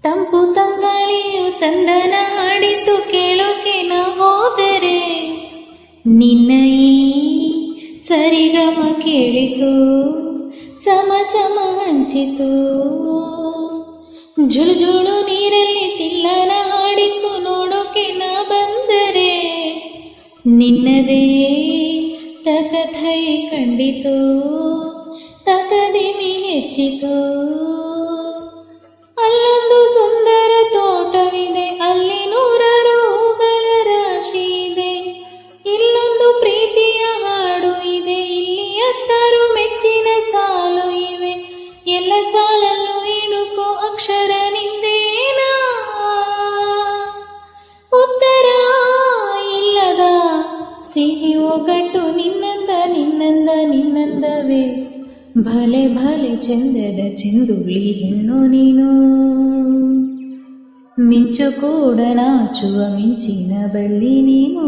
ತಂಪು ತಂಗಾಳಿಯು ತಂದನ ಹಾಡಿತು ಕೇಳೋಕೆ ನಾ ಹೋದರೆ, ನಿನ್ನ ಈ ಸರಿಗಮ ಕೇಳಿತು ಸಮ ಸಮ ಹಂಚಿತು. ಜುಳು ಜುಳು ನೀರಲ್ಲಿ ತಿಲ್ಲನ ಹಾಡಿತು ನೋಡೋಕೆ ನಾ ಬಂದರೆ, ನಿನ್ನದೇ ತಕಥೈ ಕಂಡಿತು ತಕದಿಮಿ ಹೆಚ್ಚಿತು. ಅಲ್ಲೊಂದು ಸುಂದರ ತೋಟವಿದೆ, ಅಲ್ಲಿ ನೂರಾರು ಹೂಗಳ ರಾಶಿ ಇದೆ. ಇಲ್ಲೊಂದು ಪ್ರೀತಿಯ ಹಾಡು ಇದೆ, ಇಲ್ಲಿ 10 ಮೆಚ್ಚಿನ ಸಾಲು ಇವೆ. ಎಲ್ಲ ಸಾಲಲ್ಲೂ ಇಣುಕೋ ಅಕ್ಷರ ನಿಂದೇನಾ, ಉತ್ತರ ಇಲ್ಲದ ಸಿಹಿ ಒಗಟು ನಿನ್ನಂದ ನಿನ್ನಂದ ನಿನ್ನಂದವೇ. ಭಲೆ ಭಲೆ ಚಂದದ ಚೆಂದುಳ್ಳಿ ಹೆಣ್ಣು ನೀನು, ಮಿಂಚು ಕೂಡ ನಾಚುವ ಮಿಂಚಿನ ಬಳ್ಳಿ ನೀನು.